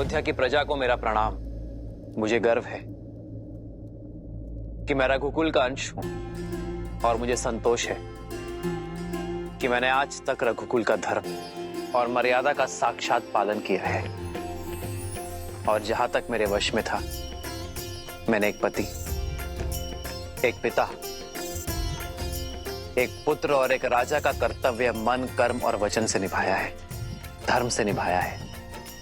अयोध्या की प्रजा को मेरा प्रणाम। मुझे गर्व है कि मैं रघुकुल का अंश हूं और मुझे संतोष है कि मैंने आज तक रघुकुल का धर्म और मर्यादा का साक्षात पालन किया है। और जहां तक मेरे वश में था, मैंने एक पति, एक पिता, एक पुत्र और एक राजा का कर्तव्य मन, कर्म और वचन से निभाया है, धर्म से निभाया है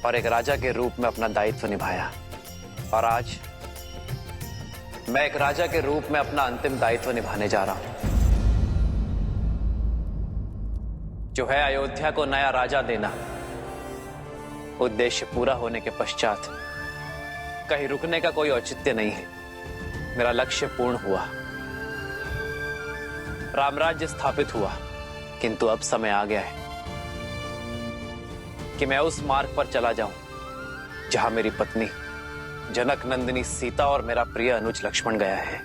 और एक राजा के रूप में अपना दायित्व निभाया। और आज मैं एक राजा के रूप में अपना अंतिम दायित्व निभाने जा रहा हूं, जो है अयोध्या को नया राजा देना। उद्देश्य पूरा होने के पश्चात कहीं रुकने का कोई औचित्य नहीं है। मेरा लक्ष्य पूर्ण हुआ, रामराज्य स्थापित हुआ, किंतु अब समय आ गया है कि मैं उस मार्ग पर चला जाऊं जहां मेरी पत्नी जनक नंदिनी सीता और मेरा प्रिय अनुज लक्ष्मण गया है।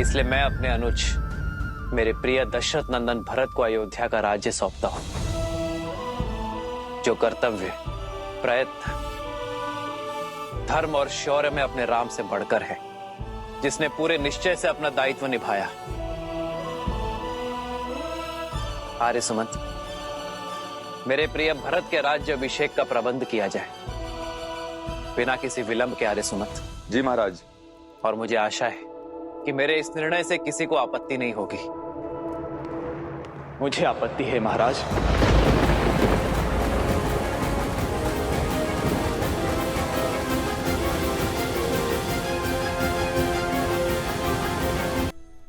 इसलिए मैं अपने अनुज, मेरे प्रिय दशरथ नंदन भरत को अयोध्या का राज्य सौंपता हूं, जो कर्तव्य, प्रयत्न, धर्म और शौर्य में अपने राम से बढ़कर है, जिसने पूरे निश्चय से अपना दायित्व निभाया। आर्य सुमंत, मेरे प्रिय भरत के राज्य अभिषेक का प्रबंध किया जाए, बिना किसी विलंब के। आर्य सुमंत। जी महाराज। और मुझे आशा है कि मेरे इस निर्णय से किसी को आपत्ति नहीं होगी। मुझे आपत्ति है महाराज।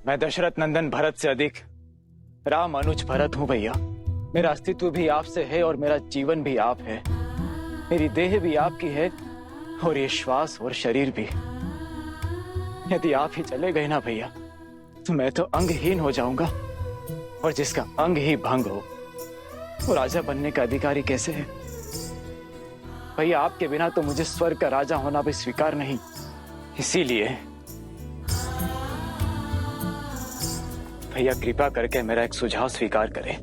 मैं दशरथ नंदन भरत से अधिक राम अनुज भरत हूं भैया। मेरा अस्तित्व भी आपसे है और मेरा जीवन भी आप है। मेरी देह भी आपकी है और ये श्वास और शरीर भी। यदि आप ही चले गए ना भैया, तो मैं तो अंगहीन हो जाऊंगा, और जिसका अंग ही भंग हो, वो राजा बनने का अधिकारी कैसे है? भैया, आपके बिना तो मुझे स्वर्ग का राजा होना भी स्वीकार नहीं। इसीलिए भैया, कृपा करके मेरा एक सुझाव स्वीकार करें।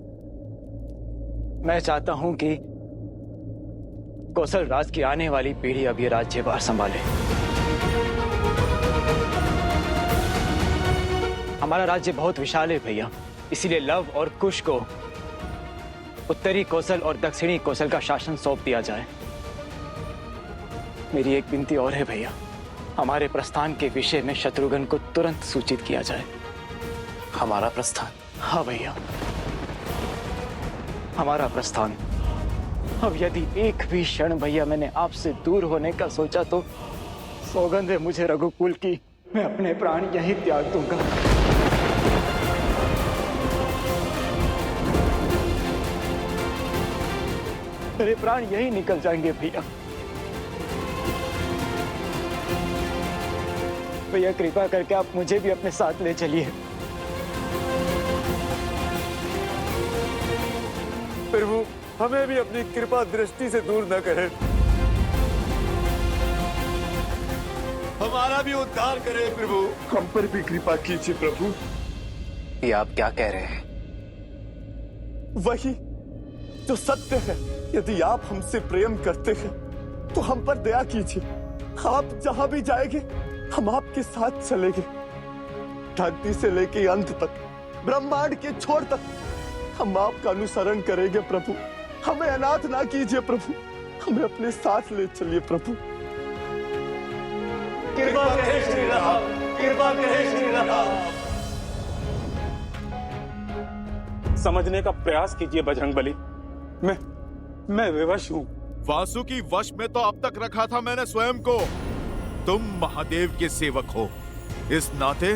मैं चाहता हूं कि कौशल राज की आने वाली पीढ़ी अब ये राज्यभार संभाले। हमारा राज्य बहुत विशाल है भैया, इसीलिए लव और कुश को उत्तरी कौशल और दक्षिणी कौशल का शासन सौंप दिया जाए। मेरी एक विनती और है भैया, हमारे प्रस्थान के विषय में शत्रुघ्न को तुरंत सूचित किया जाए। हमारा प्रस्थान? हाँ भैया, हमारा प्रस्थान। अब यदि एक भी क्षण भैया मैंने आपसे दूर होने का सोचा, तो सौगंध है मुझे रघुकुल की, मैं अपने प्राण यहीं त्याग दूंगा। मेरे प्राण यहीं निकल जाएंगे भैया। भैया, कृपा करके आप मुझे भी अपने साथ ले चलिए। प्रभु, हमें भी अपनी कृपा दृष्टि से दूर न करें। हमारा भी उद्धार करें प्रभु। हम पर भी कृपा कीजिए प्रभु। ये आप क्या कह रहे हैं? वही जो सत्य है। यदि आप हमसे प्रेम करते हैं तो हम पर दया कीजिए। आप जहां भी जाएंगे हम आपके साथ चलेंगे, धरती से लेके अंत तक, ब्रह्मांड के छोर तक हम आपका अनुसरण करेंगे प्रभु। हमें अनाथ ना कीजिए प्रभु, हमें अपने साथ ले चलिए प्रभु। कृपा करें श्री राम, कृपा करें श्री राम। समझने का प्रयास कीजिए बजरंगबली। मैं विवश हूँ। वासुकी वश में तो अब तक रखा था मैंने स्वयं को। तुम महादेव के सेवक हो, इस नाते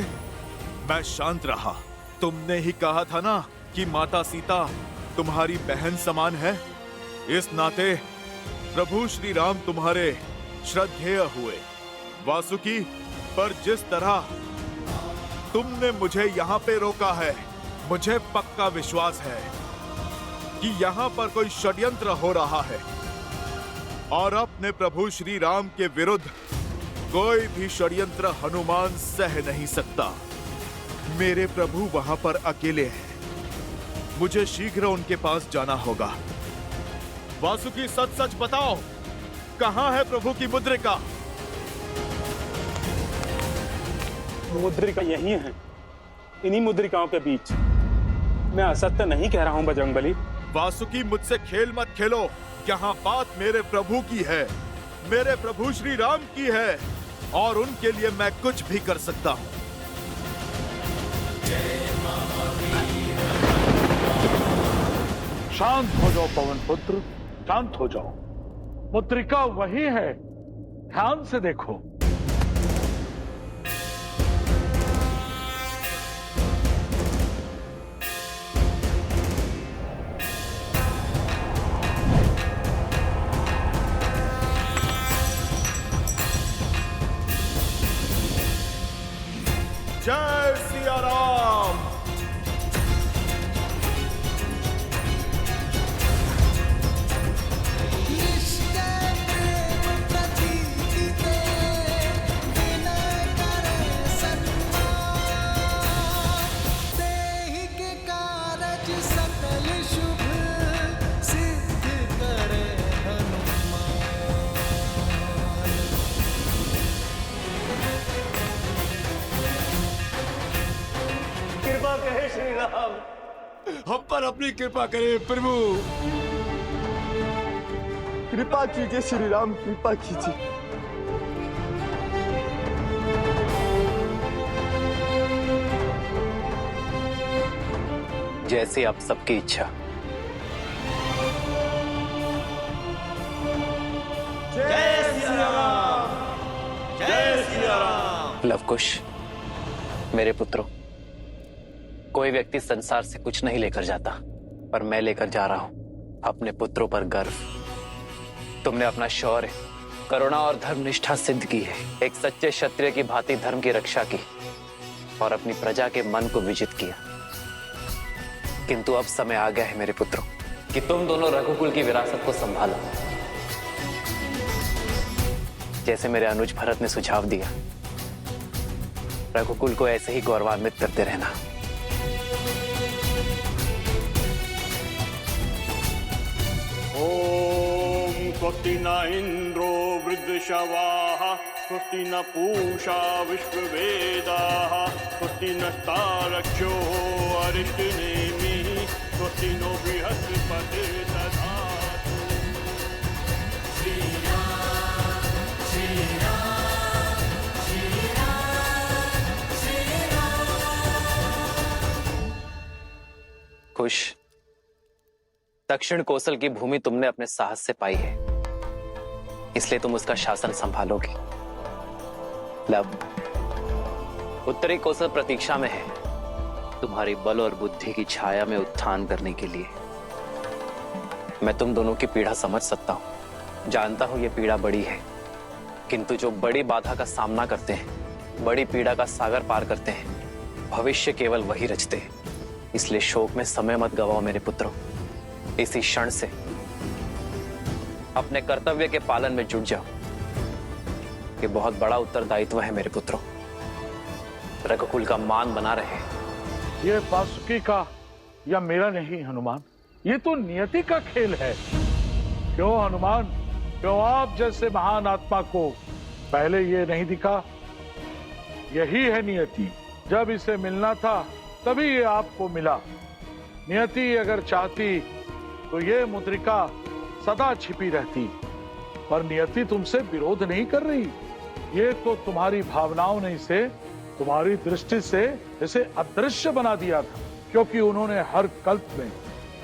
मैं शांत रहा। तुमने ही कहा था ना कि माता सीता तुम्हारी बहन समान है। इस नाते प्रभु श्री राम तुम्हारे श्रद्धेय हुए। वासुकी, पर जिस तरह तुमने मुझे यहाँ पे रोका है, मुझे पक्का विश्वास है कि यहाँ पर कोई षड्यंत्र हो रहा है और अपने प्रभु श्री राम के विरुद्ध कोई भी षड्यंत्र हनुमान सह नहीं सकता। मेरे प्रभु वहां पर अकेले हैं, मुझे शीघ्र उनके पास जाना होगा। वासुकी, सच सच बताओ, कहाँ है प्रभु की मुद्रिका? मुद्रिका यही है, इन्हीं मुद्रिकाओं के बीच। मैं असत्य नहीं कह रहा हूं बजरंगबली। वासुकी, मुझसे खेल मत खेलो। यहाँ बात मेरे प्रभु की है, मेरे प्रभु श्री राम की है, और उनके लिए मैं कुछ भी कर सकता हूँ। शांत हो जाओ पवन पुत्र, शांत हो जाओ। मुद्रिका वही है, ध्यान से देखो। जय सिया राम। कृपा कहे श्री राम, हम पर अपनी कृपा करें प्रभु। कृपा कीजिए श्री राम, कृपा कीजिए। जैसी आप सबकी इच्छा। जय सिया राम, जय सिया राम। लवकुश, मेरे पुत्रों, कोई व्यक्ति संसार से कुछ नहीं लेकर जाता, पर मैं लेकर जा रहा हूं अपने पुत्रों पर गर्व। तुमने अपना शौर्य, करुणा और धर्मनिष्ठा सिद्ध की है। एक सच्चे क्षत्रिय की भांति धर्म की रक्षा की और अपनी प्रजा के मन को विजित किया। किंतु अब समय आ गया है मेरे पुत्रों कि तुम दोनों रघुकुल की विरासत को संभालो। जैसे मेरे अनुज भरत ने सुझाव दिया, रघुकुल को ऐसे ही गौरवान्वित करते रहना। ओम स्वस्ति न इंद्रो वृद्धशवाः, स्वस्ति न पूषा विश्ववेदाः, स्वस्ति नस्तारक्षो अरिष्टनेमिः, स्वस्ति नो बृहस्पतिर्दधातु। खुश, दक्षिण कौशल की भूमि तुमने अपने साहस से पाई है, इसलिए तुम उसका शासन संभालोगी। लव, उत्तरी कौशल प्रतीक्षा में है तुम्हारी बल और बुद्धि की छाया में उत्थान करने के लिए। मैं तुम दोनों की पीड़ा समझ सकता हूं, जानता हूं यह पीड़ा बड़ी है, किंतु जो बड़ी बाधा का सामना करते हैं, बड़ी पीड़ा का सागर पार करते हैं, भविष्य केवल वही रचते हैं। इसलिए शोक में समय मत गवाओ मेरे पुत्रों। इसी क्षण से अपने कर्तव्य के पालन में जुट जाओ। ये बहुत बड़ा उत्तरदायित्व है मेरे पुत्रों। रघुकुल का मान बना रहे। ये वासुकी का या मेरा नहीं हनुमान, ये तो नियति का खेल है। क्यों हनुमान, क्यों आप जैसे महान आत्मा को पहले ये नहीं दिखा? यही है नियति। जब इसे मिलना था तभी ये आपको मिला। नियति अगर चाहती तो ये मुद्रिका सदा छिपी रहती, पर नियति तुमसे विरोध नहीं कर रही। ये तो तुम्हारी भावनाओं ने इसे तुम्हारी दृष्टि से इसे अदृश्य बना दिया था, क्योंकि उन्होंने हर कल्प में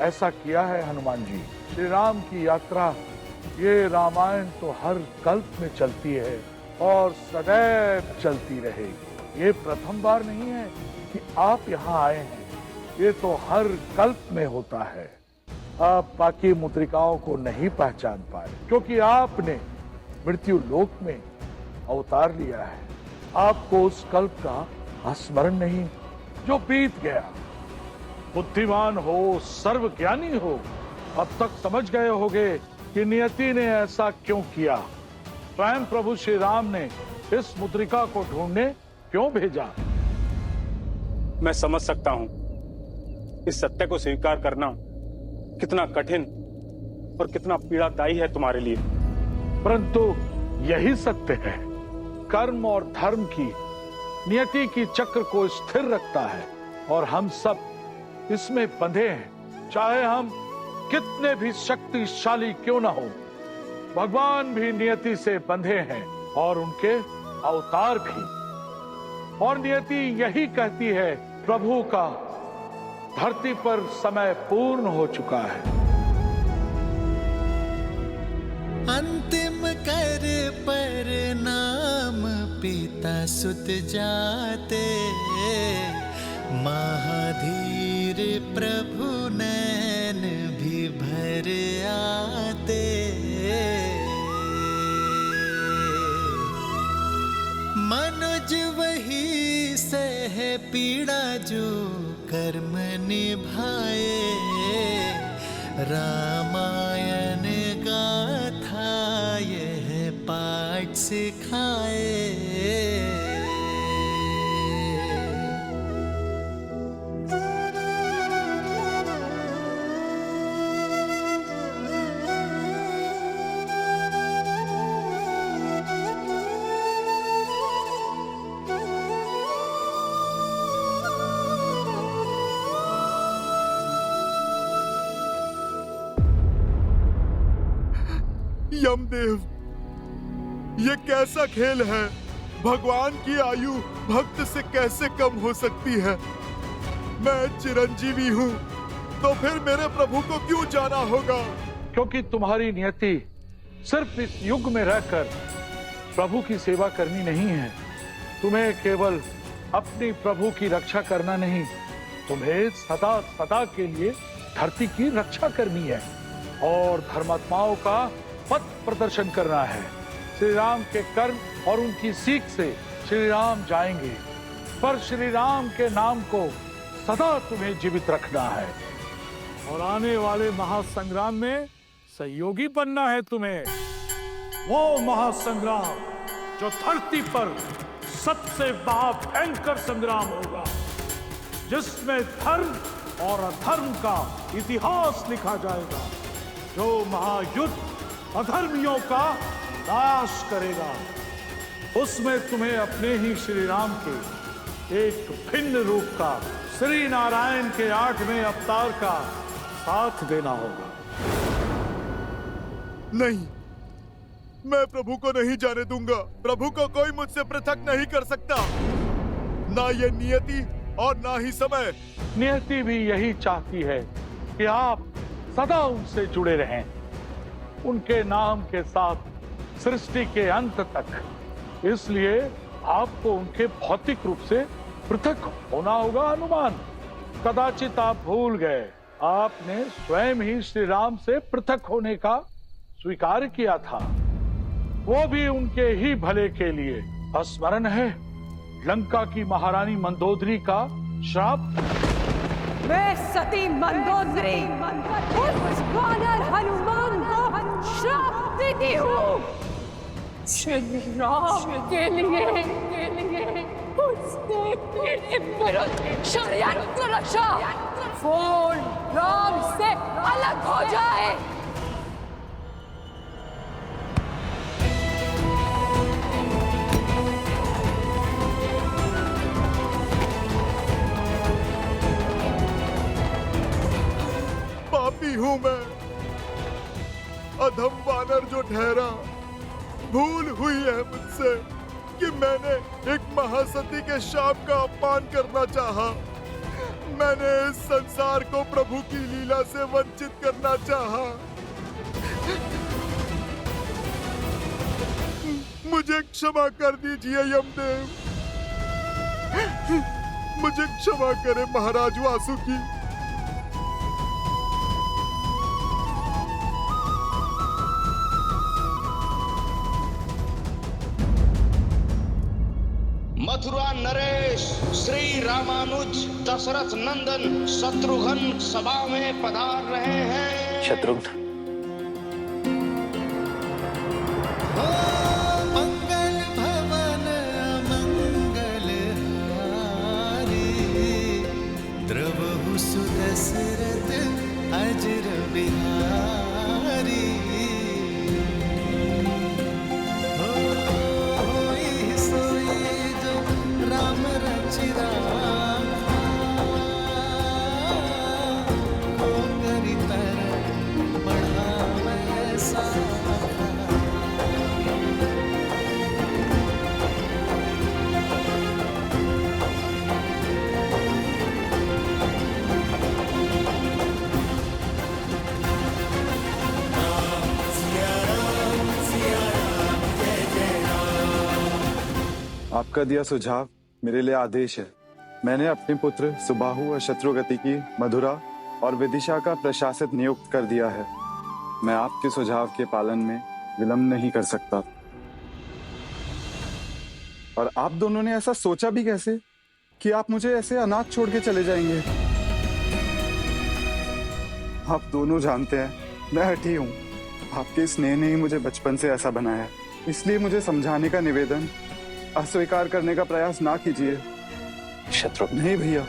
ऐसा किया है। हनुमान जी, श्री राम की यात्रा, ये रामायण तो हर कल्प में चलती है और सदैव चलती रहेगी। ये प्रथम बार नहीं है कि आप यहाँ आए हैं, ये तो हर कल्प में होता है। आप बाकी मुद्रिकाओं को नहीं पहचान पाए, क्योंकि आपने मृत्यु लोक में अवतार लिया है। आपको उस कल्प का स्मरण नहीं जो बीत गया। बुद्धिमान हो, सर्वज्ञानी हो, अब तक समझ गए होंगे कि नियति ने ऐसा क्यों किया। स्वयं प्रभु श्री राम ने इस मुद्रिका को ढूंढने क्यों भेजा। मैं समझ सकता हूं इस सत्य को स्वीकार करना कितना कठिन और कितना पीड़ादायी है तुम्हारे लिए, परंतु यही सत्य है, कर्म और धर्म की नियति की चक्र को स्थिर रखता है और हम सब इसमें बंधे हैं। चाहे हम कितने भी शक्तिशाली क्यों ना हो, भगवान भी नियति से बंधे हैं और उनके अवतार भी। और नियति यही कहती है, प्रभु का धरती पर समय पूर्ण हो चुका है। अंतिम कर पर नाम पिता सुत जाते, महाधीर प्रभु नैन भी भर आते। मनुज वही सह पीड़ा जो कर्म निभाए, रामायण गाथा यह पाठ सिखाए। यमदेव, ये कैसा खेल है? भगवान की आयु भक्त से कैसे कम हो सकती है? मैं चिरंजीवी हूँ, तो फिर मेरे प्रभु को क्यों जाना होगा? क्योंकि तुम्हारी नियति सिर्फ इस युग में रहकर प्रभु की सेवा करनी नहीं है। तुम्हें केवल अपनी प्रभु की रक्षा करना नहीं, तुम्हें सदा सदा के लिए धरती की रक्षा करनी है और धर्मात्माओं का पथ प्रदर्शन करना है। श्री राम के कर्म और उनकी सीख से श्री राम जाएंगे, पर श्री राम के नाम को सदा तुम्हें जीवित रखना है और आने वाले महासंग्राम में सहयोगी बनना है तुम्हें। वो महासंग्राम जो धरती पर सबसे महाभयंकर संग्राम होगा, जिसमें धर्म और अधर्म का इतिहास लिखा जाएगा, जो महायुद्ध अधर्मियों का नाश करेगा। उसमें तुम्हें अपने ही श्री राम के एक भिन्न रूप का, श्री नारायण के 8वें अवतार का साथ देना होगा। नहीं, मैं प्रभु को नहीं जाने दूंगा। प्रभु को कोई मुझसे पृथक नहीं कर सकता, ना ये नियति और ना ही समय। नियति भी यही चाहती है कि आप सदा उनसे जुड़े रहें, उनके नाम के साथ सृष्टि के अंत तक। इसलिए आपको उनके भौतिक रूप से पृथक होना होगा। हनुमान, कदाचित आप भूल गए, आपने स्वयं ही श्री राम से पृथक होने का स्वीकार किया था, वो भी उनके ही भले के लिए। स्मरण है लंका की महारानी मंदोदरी का श्राप? मैं सती मंदोदरी उस वानर हनुमान को श्राप देती हूँ। श्री राम के लिए उसने मेरे विरुद्ध षड्यंत्र रचा। फोन राम से अलग हो जाए। पापी हूं मैं, अधम वानर जो ठहरा। भूल हुई है मुझसे कि मैंने एक महासती के शाप का अपमान करना चाहा। मैंने इस संसार को प्रभु की लीला से वंचित करना चाहा। मुझे क्षमा कर दीजिए यमदेव, मुझे क्षमा करें महाराज वासुकी। मथुरा नरेश श्री रामानुज दशरथ नंदन शत्रुघ्न सभा में पधार रहे हैं। शत्रुघ्न, मंगल भवन मंगल हारी, द्रवहु सुदशरथ अजर बिहारी। चिरागा ओ तेरी तरह बढ़ा वैसा आपका दिया सुझाव मेरे लिए आदेश है। मैंने अपने पुत्र सुबाहु और शत्रुगति की मधुरा और विदिशा का प्रशासक नियुक्त कर दिया है। मैं आपके सुझाव के पालन में विलंब नहीं कर सकता। और आप दोनों ने ऐसा सोचा भी कैसे कि आप मुझे ऐसे अनाथ छोड़ के चले जाएंगे? आप दोनों जानते हैं मैं हठी हूँ। आपके स्नेह ने ही मुझे बचपन से ऐसा बनाया, इसलिए मुझे समझाने का निवेदन अस्वीकार करने का प्रयास ना कीजिए। शत्रुघ्न, नहीं भैया।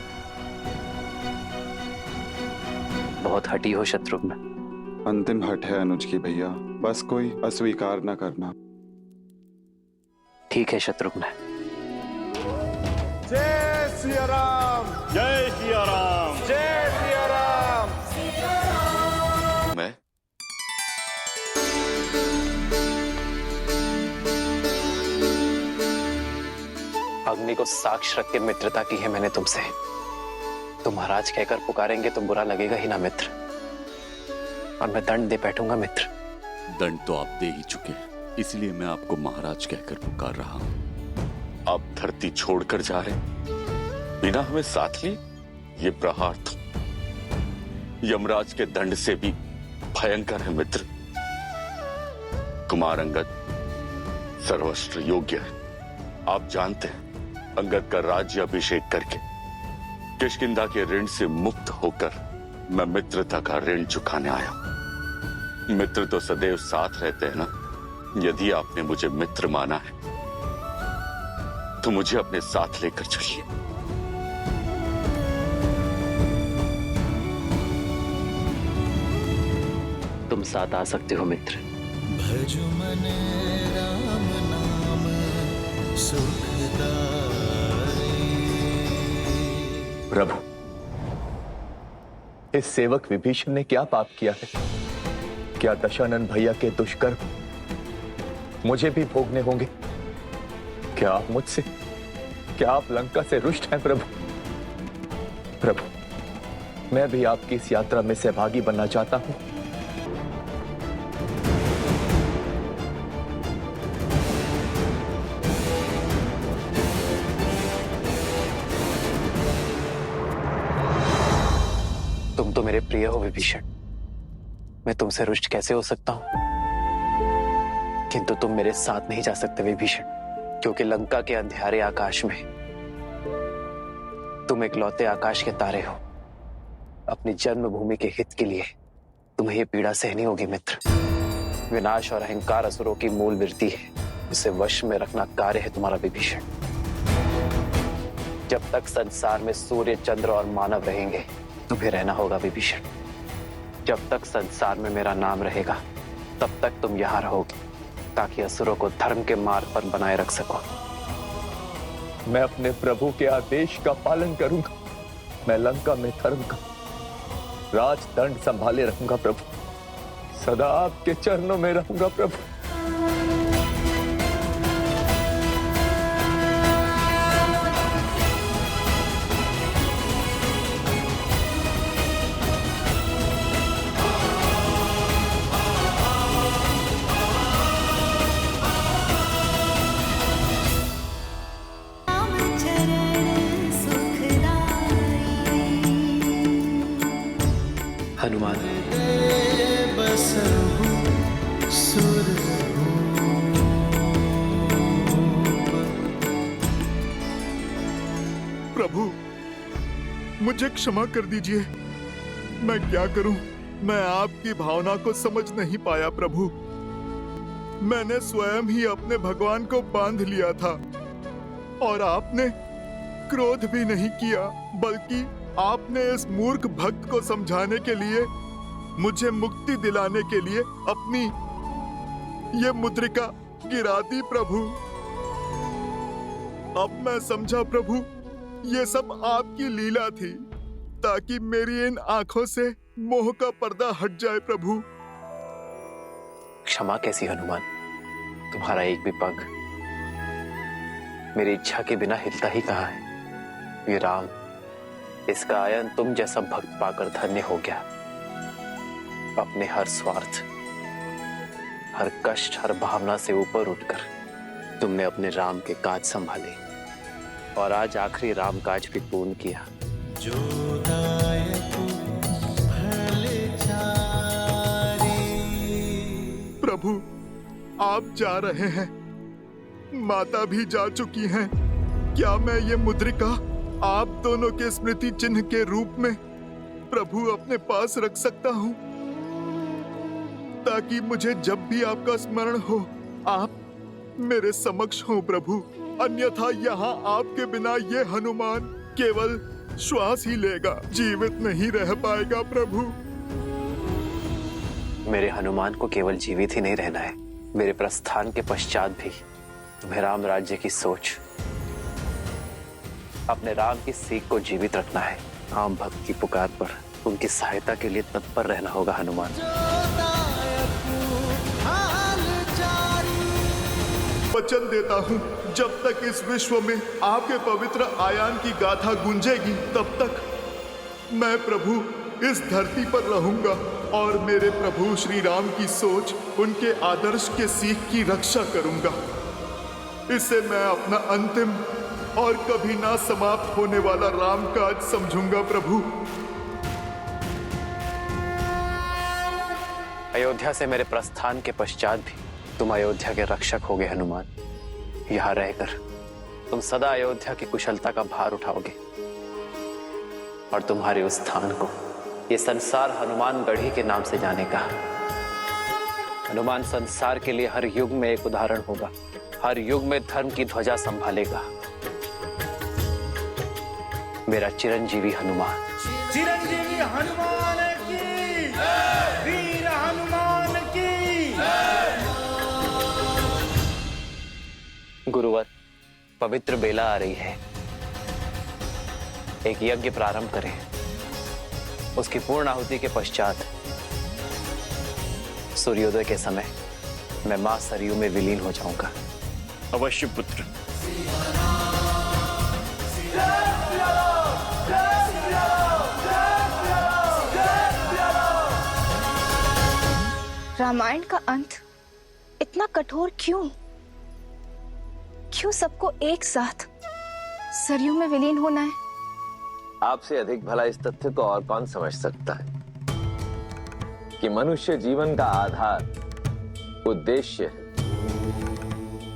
बहुत हठी हो शत्रुघ्न। अंतिम हट है अनुज की भैया, बस कोई अस्वीकार न करना। ठीक है शत्रुघ्न। जय सिया राम। जय सिया राम। जय सिया राम। मैं अग्नि को साक्ष रख के मित्रता की है मैंने तुमसे। तुम महाराज कहकर पुकारेंगे तो बुरा लगेगा ही ना मित्र, और मैं दंड दे बैठूंगा मित्र। दंड तो आप दे ही चुके हैं, इसलिए मैं आपको महाराज कहकर पुकार रहा हूं। आप धरती छोड़कर जा रहे बिना हमें साथ लिए, ये प्रहार तो यमराज के दंड से भी भयंकर है मित्र। कुमार अंगद सर्वश्रेष्ठ योग्य है। आप जानते हैं अंगद का राज्य अभिषेक करके किष्किंधा के ऋण से मुक्त होकर मैं मित्रता का ऋण चुकाने आया हूं। मित्र तो सदैव साथ रहते हैं ना। यदि आपने मुझे मित्र माना है तो मुझे अपने साथ लेकर चलिए। तुम साथ आ सकते हो मित्र। भज मन राम नाम सुखदाई। प्रभु, इस सेवक विभीषण ने क्या पाप किया है? क्या दशानन भैया के दुष्कर्म मुझे भी भोगने होंगे? क्या आप मुझसे, क्या आप लंका से रुष्ट हैं प्रभु? प्रभु, मैं भी आपकी इस यात्रा में सहभागी बनना चाहता हूं। तुम तो मेरे प्रिय हो विभीषण, मैं तुमसे रुष्ट कैसे हो सकता हूं? किंतु तुम मेरे साथ नहीं जा सकते विभीषण, क्योंकि लंका के अंधेरे आकाश में तुम इकलौते आकाश के तारे हो। अपनी जन्मभूमि के हित के लिए तुम्हें यह पीड़ा सहनी होगी मित्र। विनाश और अहंकार असुरों की मूल वृत्ति है, उसे वश में रखना कार्य है तुम्हारा विभीषण। जब तक संसार में सूर्य, चंद्र और मानव रहेंगे तुम्हें रहना होगा विभीषण। जब तक संसार में मेरा नाम रहेगा तब तक तुम यहां रहोगे, ताकि असुरों को धर्म के मार्ग पर बनाए रख सको। मैं अपने प्रभु के आदेश का पालन करूंगा। मैं लंका में धर्म का राजदंड संभाले रहूंगा प्रभु। सदा आपके चरणों में रहूंगा प्रभु। हनुमान, प्रभु, मुझे क्षमा कर दीजिए। मैं क्या करूं? मैं आपकी भावना को समझ नहीं पाया प्रभु। मैंने स्वयं ही अपने भगवान को बांध लिया था, और आपने क्रोध भी नहीं किया, बल्कि आपने इस मूर्ख भक्त को समझाने के लिए, मुझे मुक्ति दिलाने के लिए अपनी ये मुद्रिका गिरा दी प्रभु। अब मैं समझा प्रभु ये सब आपकी लीला थी ताकि मेरी इन आंखों से मोह का पर्दा हट जाए प्रभु। क्षमा कैसी हनुमान, तुम्हारा एक भी पग मेरी इच्छा के बिना हिलता ही कहाँ है। ये राम, इसका आयन तुम जैसा भक्त पाकर धन्य हो गया। अपने हर स्वार्थ, हर कष्ट, हर भावना से ऊपर उठकर तुमने अपने राम के काज संभाले और आज आखिरी राम काज भी पूर्ण किया। जो दायक भले चारे। प्रभु, आप जा रहे हैं, माता भी जा चुकी हैं। क्या मैं ये मुद्रिका आप दोनों के स्मृति चिन्ह के रूप में प्रभु अपने पास रख सकता हूं, ताकि मुझे जब भी आपका स्मरण हो आप मेरे समक्ष हो प्रभु। अन्यथा यहाँ आपके बिना ये हनुमान केवल श्वास ही लेगा, जीवित नहीं रह पाएगा प्रभु। मेरे हनुमान को केवल जीवित ही नहीं रहना है, मेरे प्रस्थान के पश्चात भी तुम्हें राम राज्य की सोच, अपने राम की सीख को जीवित रखना है। आम भक्त की पुकार पर उनकी सहायता के लिए तत्पर रहना होगा हनुमान। वचन देता हूँ, जब तक इस विश्व में आपके पवित्र आयान की गाथा गूंजेगी, तब तक मैं प्रभु इस धरती पर रहूंगा और मेरे प्रभु श्री राम की सोच, उनके आदर्श के सीख की रक्षा करूंगा। इसे मैं अपना अंतिम और कभी ना समाप्त होने वाला राम काज समझूंगा प्रभु। अयोध्या से मेरे प्रस्थान के पश्चात भी तुम अयोध्या के रक्षक होगे हनुमान। यहाँ रहकर तुम सदा अयोध्या की कुशलता का भार उठाओगे और तुम्हारे उस स्थान को ये संसार हनुमान गढ़ी के नाम से जानेगा। हनुमान संसार के लिए हर युग में एक उदाहरण होगा, हर युग में धर्म की ध्वजा संभालेगा। मेरा चिरंजीवी हनुमान। चिरंजीवी हनुमान की, वीर हनुमान की। गुरुवर, पवित्र बेला आ रही है, एक यज्ञ प्रारंभ करें। उसकी पूर्ण आहुति के पश्चात सूर्योदय के समय मैं मां सरयू में विलीन हो जाऊंगा। अवश्य पुत्र। रामायण का अंत इतना कठोर क्यों? क्यों सबको एक साथ सरयू में विलीन होना है? आपसे अधिक भला इस तथ्य को और कौन समझ सकता है कि मनुष्य जीवन का आधार उद्देश्य है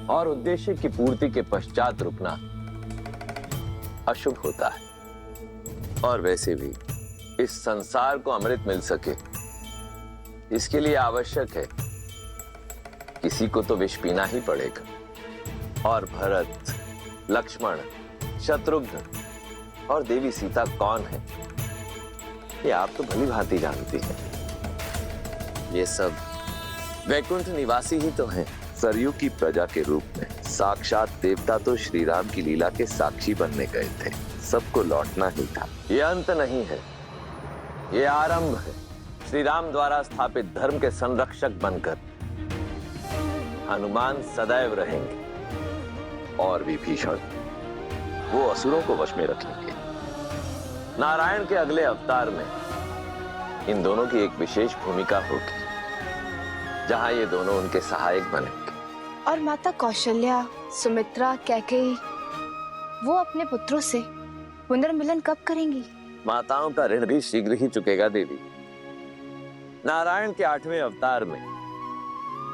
और उद्देश्य की पूर्ति के पश्चात रुकना अशुभ होता है। और वैसे भी इस संसार को अमृत मिल सके, इसके लिए आवश्यक है किसी को तो विष पीना ही पड़ेगा। और भरत, लक्ष्मण, शत्रुघ्न और देवी सीता कौन है, ये आप तो भली भांति जानती हैं। ये सब वैकुंठ निवासी ही तो हैं। सरयू की प्रजा के रूप में साक्षात देवता तो श्री राम की लीला के साक्षी बनने गए थे। सबको लौटना ही था। ये अंत नहीं है, ये आरंभ है। श्री राम द्वारा स्थापित धर्म के संरक्षक बनकर हनुमान सदैव रहेंगे और विभीषण वो असुरों को वश में रखेंगे। नारायण के अगले अवतार में इन दोनों की एक विशेष भूमिका होगी, जहां ये दोनों उनके सहायक बनेंगे। और माता कौशल्या, सुमित्रा, कैकेयी वो अपने पुत्रों से पुनर्मिलन कब करेंगी? माताओं का ऋण भी शीघ्र ही चुकेगा देवी। नारायण के 8वें अवतार में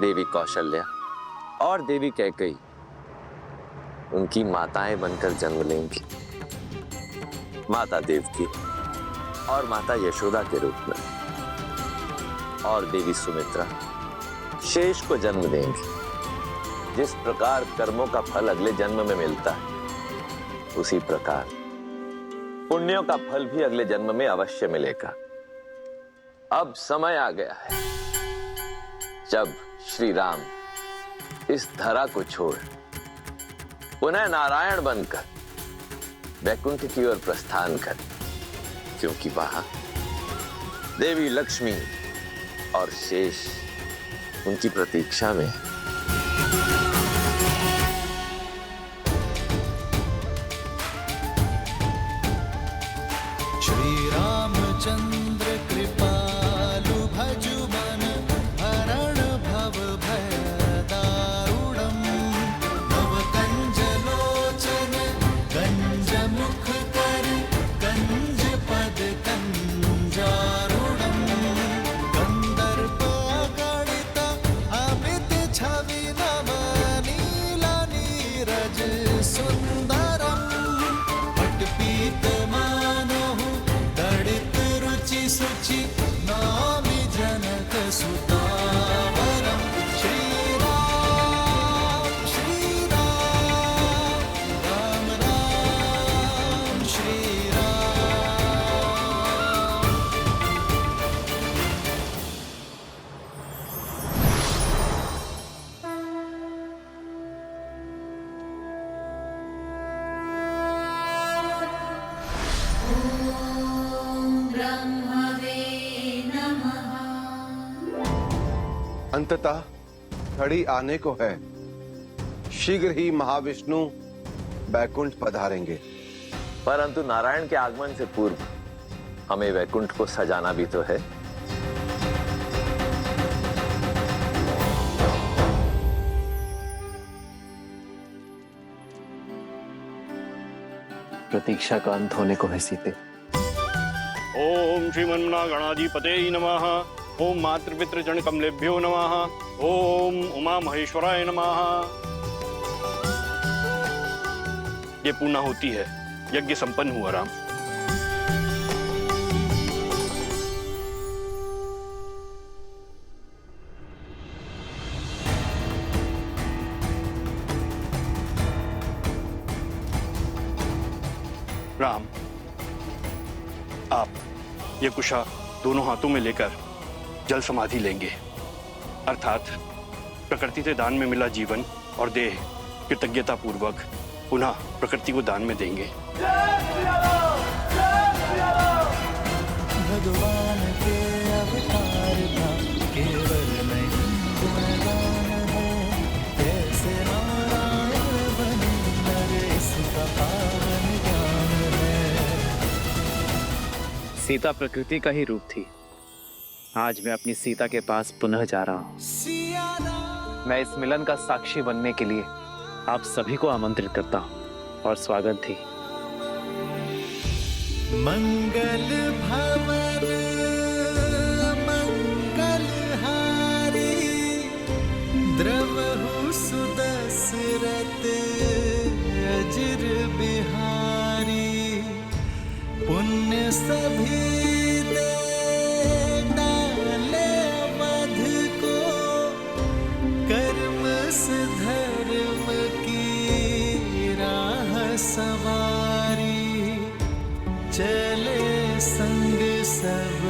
देवी कौशल्या और देवी कैकेयी उनकी माताएं बनकर जन्म लेंगी। माता देवकी और माता यशोदा के रूप में, और देवी सुमित्रा शेष को जन्म देंगी। जिस प्रकार कर्मों का फल अगले जन्म में मिलता है, उसी प्रकार पुण्यों का फल भी अगले जन्म में अवश्य मिलेगा। अब समय आ गया है जब श्री राम इस धरा को छोड़ पुनः नारायण बनकर वैकुंठ की ओर प्रस्थान कर, क्योंकि वहां देवी लक्ष्मी और शेष उनकी प्रतीक्षा में है। श्री रामचंद्र कृपालु भजु मन हरण भव भय दारुणम नव कंज लोचन कंज मुख कर कंज पद कंजारुणम कंदर्प गणित अमित छवि नव नीला नीरज सुंदरम पटपीत मानहु दड़ित रुचि सुचि नामि जनक सुतावरम श्री राम राम राम श्री राम। अंततः घड़ी आने को है, शीघ्र ही महाविष्णु वैकुंठ पधारेंगे। परंतु नारायण के आगमन से पूर्व हमें वैकुंठ को सजाना भी तो है। प्रतीक्षा का अंत होने को है सीते। ओम श्रीमन्ना गणाधिपते नमः। ओम मातृपितृ जन कमलेभ्यो नमः। ओम उमा महेश्वराय नमः। ये पूर्णा होती है, यज्ञ संपन्न हुआ राम। राम, आप ये कुशा दोनों हाथों में लेकर जल समाधि लेंगे, अर्थात प्रकृति से दान में मिला जीवन और देह कृतज्ञता पूर्वक पुनः प्रकृति को दान में देंगे। भगवान के अवतार था, केवल नहीं गुणगान है, कैसे नारायण बने नर इसका पावन ज्ञान है। सीता प्रकृति का ही रूप थी। आज मैं अपनी सीता के पास पुनः जा रहा हूँ। मैं इस मिलन का साक्षी बनने के लिए आप सभी को आमंत्रित करता हूँ और स्वागत थी। मंगल भवन मंगल हारी, द्रवहु सुदशरथ अजिर बिहारी, पुण्य सभी दे डाले मध को, कर्म से धर्म की राह सवारी, चले संग सब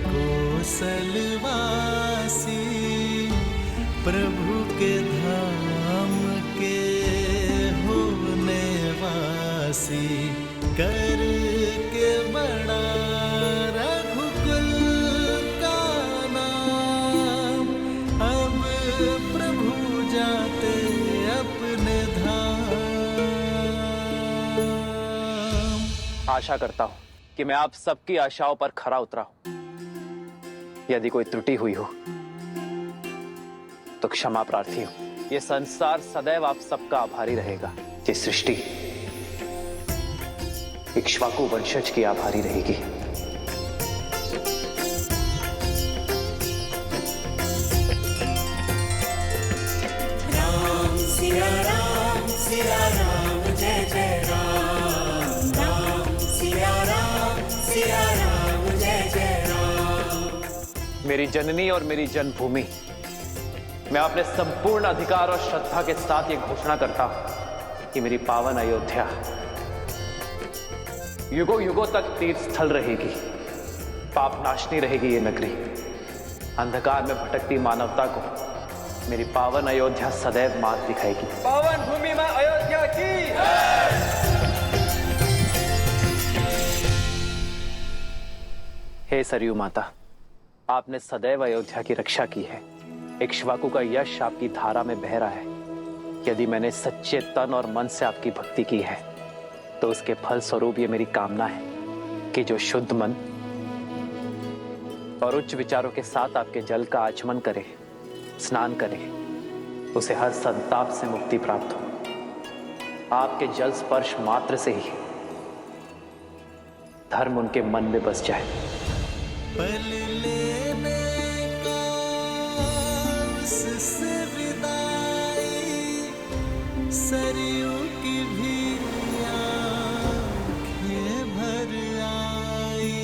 कौशलवासी, प्रभु के धाम के होने वासी, कर के बड़ा रघुकुल का नाम, अब प्रभु जाते अपने धाम। आशा करता हूँ कि मैं आप सबकी आशाओं पर खरा उतरा हूँ। यदि कोई त्रुटि हुई हो तो क्षमा प्रार्थी हूँ। ये संसार सदैव आप सबका आभारी रहेगा। ये सृष्टि इक्ष्वाकु वंशज की आभारी रहेगी। राम सिया राम जय जय राम, राम सिया राम जय जय राम। मेरी जननी और मेरी जन्मभूमि, मैं अपने संपूर्ण अधिकार और श्रद्धा के साथ ये घोषणा करता हूं कि मेरी पावन अयोध्या युगों युगों तक तीर्थ स्थल रहेगी, पापनाशनी रहेगी ये नगरी। अंधकार में भटकती मानवता को मेरी पावन अयोध्या सदैव मार्ग दिखाएगी। पावन भूमि में अयोध्या की हे सरयू माता, आपने सदैव अयोध्या की रक्षा की है। इक्ष्वाकु का यश आपकी धारा में बह रहा है। यदि मैंने सच्चे तन और मन से आपकी भक्ति की है तो उसके फल स्वरूप ये मेरी कामना है कि जो शुद्ध मन और उच्च विचारों के साथ आपके जल का आचमन करे, स्नान करे, उसे हर संताप से मुक्ति प्राप्त हो। आपके जल स्पर्श मात्र से ही धर्म उनके मन में बस जाए। पल लेने का उससे विदाई, सरयू की भी आँखें भर आई।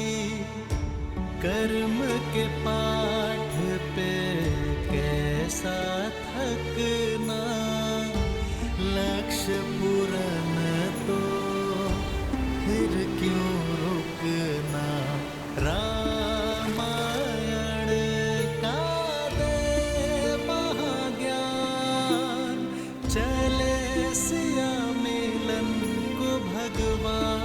कर्म के पाठ पे कैसा थकना, लक्ष्य पूर्ण तो फिर क्यों रुकना। रामायण का दे महाज्ञान, चले सिया मिलन को भगवान।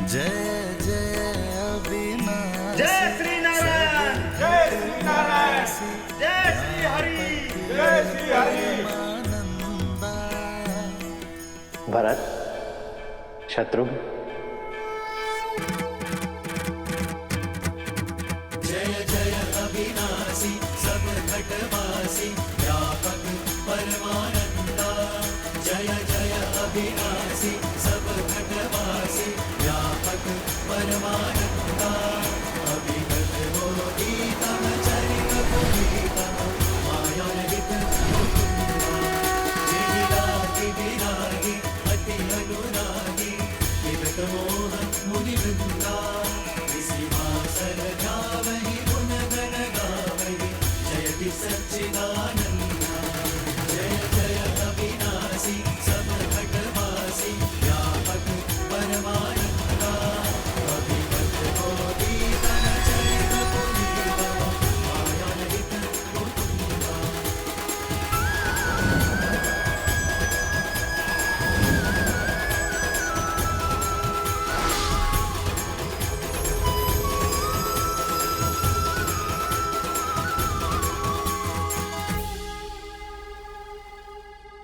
जय जय अविनाश, जय श्री नारायण, जय श्री नारायण, जय श्री हरि, जय श्री हरि। भरत, शत्रुघ्न, जय जय अविनाशी, सब घटवासी, व्यापक परमानंदा। जय जय अविनाशी, सब घटवासी, व्यापक परमानंदा। अभिगत हो गीतम चरित पुनीतम, माया रहित मुकुंदा। जिनि लागी विरागी, अति अनुरागी, विगत मोह मुनि वृंदा। इसी वासर जावहि गुण गण गावहि, जयति सच्चिदानंदा। जय जय अविनाशी, सब घटवासी, व्यापक परमानंदा। अभिगत हो गीतम चरित पुनीतम, माया रहित मुकुंदा।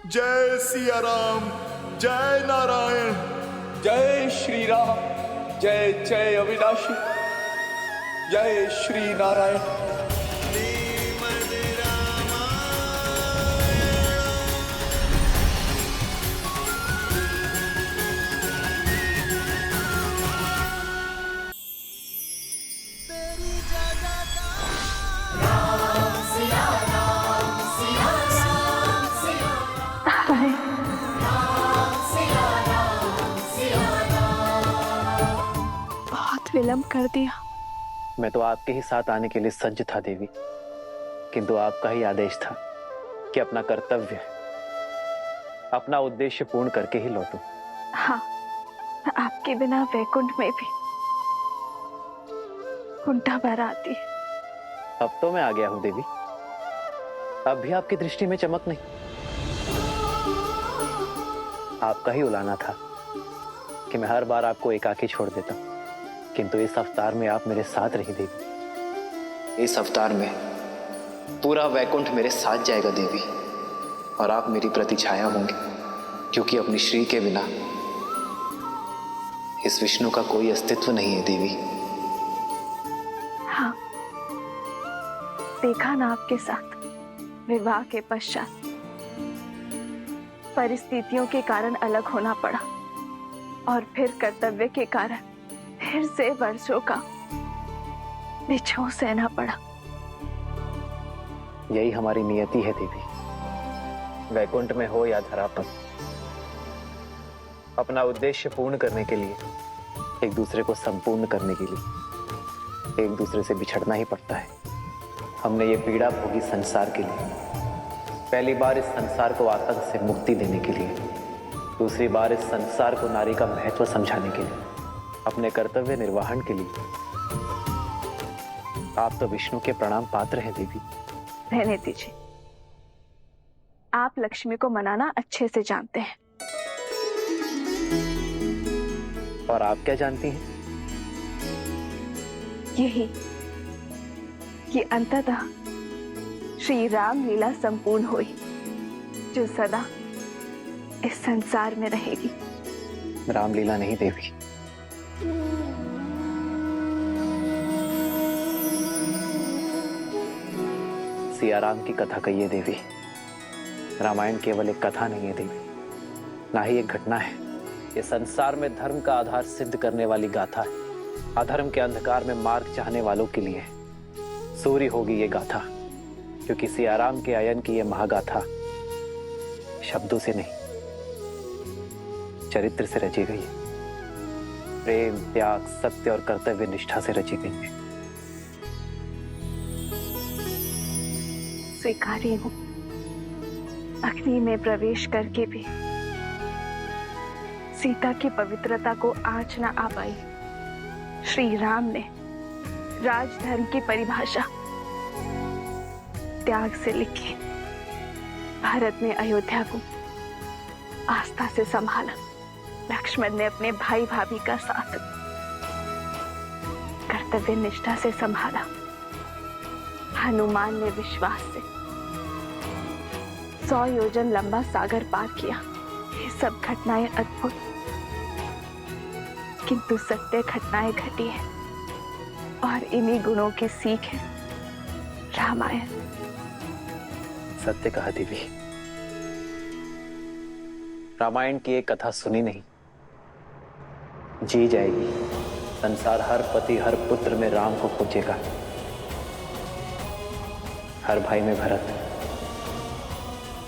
जय सिया राम, जय नारायण। जय श्री राम, जय जय अविनाशी, जय श्री नारायण। बहुत विलंब कर दिया। मैं तो आपके ही साथ आने के लिए सज्ज था देवी, किंतु आपका ही आदेश था कि अपना कर्तव्य, अपना उद्देश्य पूर्ण करके ही लौटूं। हाँ, आपके बिना वैकुंठ में भी कुंठा भर आती है। अब तो मैं आ गया हूं देवी, अब भी आपकी दृष्टि में चमक नहीं। आपका ही उलाना था कि मैं हर बार आपको एकाकी छोड़ देता, किंतु इस अवतार में आप मेरे साथ रही देवी। इस अवतार में पूरा वैकुंठ मेरे साथ जाएगा देवी, और आप मेरी प्रतिछाया होंगे, क्योंकि अपनी श्री के बिना इस विष्णु का कोई अस्तित्व नहीं है देवी। हाँ, देखा ना आपके साथ विवाह के पश्चात परिस्थितियों के कारण अलग होना पड़ा, और फिर कर्तव्य के कारण फिर से वर्षों का बिछोह सहना पड़ा। यही हमारी नियति है देवी, वैकुंठ में हो या धरा पर, अपना उद्देश्य पूर्ण करने के लिए, एक दूसरे को संपूर्ण करने के लिए एक दूसरे से बिछड़ना ही पड़ता है। हमने ये पीड़ा भोगी संसार के लिए, पहली बार इस संसार को आतंक से मुक्ति देने के लिए दूसरी बार इस संसार को नारी का महत्व समझाने के लिए, अपने कर्तव्य निर्वहन के लिए। आप तो विष्णु के प्रणाम पात्र हैं देवी। रहने दीजिए, आप लक्ष्मी को मनाना अच्छे से जानते हैं। और आप क्या जानती हैं? यही कि अंततः श्री राम लीला संपूर्ण हुई, जो सदा इस संसार में रहेगी। रामलीला नहीं देवी, सियाराम की कथा कहिए देवी। रामायण केवल एक कथा नहीं है देवी, ना ही एक घटना है। ये संसार में धर्म का आधार सिद्ध करने वाली गाथा है। अधर्म के अंधकार में मार्ग चाहने वालों के लिए सूर्य होगी ये गाथा, क्योंकि सियाराम के आयन की ये महागाथा शब्दों से नहीं, चरित्र से रची गई है। प्रेम, त्याग, सत्य और कर्तव्य निष्ठा से रची गई है। स्वीकारी हूं, अग्नि में प्रवेश करके भी सीता की पवित्रता को आँच न आ पाई। श्री राम ने राजधर्म की परिभाषा त्याग से लिखी। भारत ने अयोध्या को आस्था से संभाला। लक्ष्मण ने अपने भाई भाभी का साथ कर्तव्य निष्ठा से संभाला। हनुमान ने विश्वास से 100 योजन लंबा सागर पार किया। ये सब घटनाएं अद्भुत, किंतु सत्य घटनाएं घटी है, और इन्हीं गुणों की सीख है रामायण। सत्य कहा देवी। रामायण की एक कथा सुनी नहीं, जी जाएगी। संसार हर पति हर पुत्र में राम को खोजेगा, हर भाई में भरत,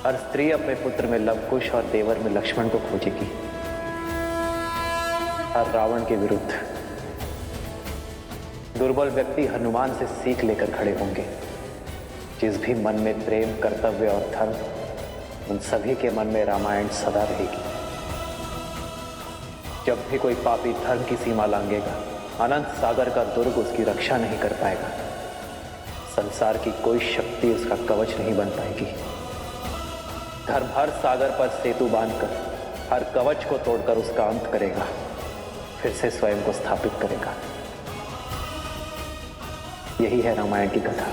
हर स्त्री अपने पुत्र में लवकुश और देवर में लक्ष्मण को खोजेगी। हर रावण के विरुद्ध दुर्बल व्यक्ति हनुमान से सीख लेकर खड़े होंगे। जिस भी मन में प्रेम, कर्तव्य और धर्म, उन सभी के मन में रामायण सदा रहेगी। जब भी कोई पापी धर्म की सीमा लांघेगा, अनंत सागर का दुर्ग उसकी रक्षा नहीं कर पाएगा। संसार की कोई शक्ति उसका कवच नहीं बन पाएगी। धर्म हर सागर पर सेतु बांधकर, हर कवच को तोड़कर उसका अंत करेगा, फिर से स्वयं को स्थापित करेगा। यही है रामायण की कथा।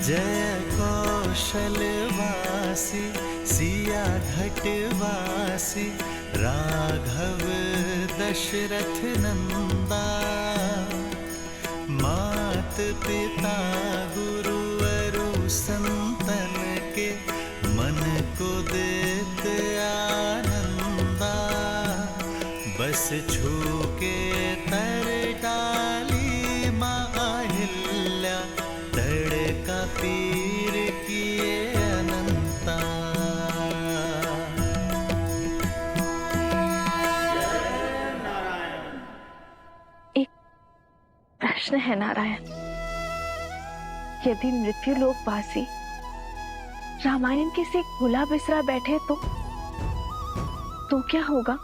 जय कौशलवासी सिया घटवासी राघव दशरथ नंदा मात पिता गुरु अरु संतन के मन को देत आनंदा बस छू के तर डाली माहिल्या तड़का पीर किए अनंता। एक प्रश्न है नारायण, यदि मृत्यु लोकवासी रामायण किसी भूला बिसरा बैठे तो क्या होगा?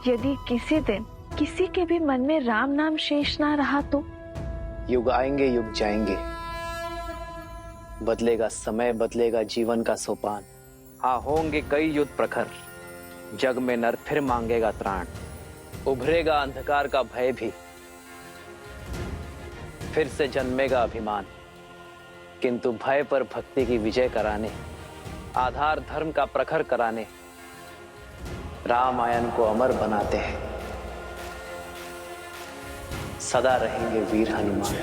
यदि किसी दिन किसी के भी मन में राम नाम शेष ना रहा तो? युग आएंगे, युग जाएंगे, बदलेगा समय, बदलेगा जीवन का सोपान। हाँ, होंगे कई युद्ध प्रखर, जग में नर फिर मांगेगा त्राण। उभरेगा अंधकार का भय भी, फिर से जन्मेगा अभिमान। किंतु भय पर भक्ति की विजय कराने, आधार धर्म का प्रखर कराने, रामायण को अमर बनाते हैं। सदा रहेंगे वीर हनुमान।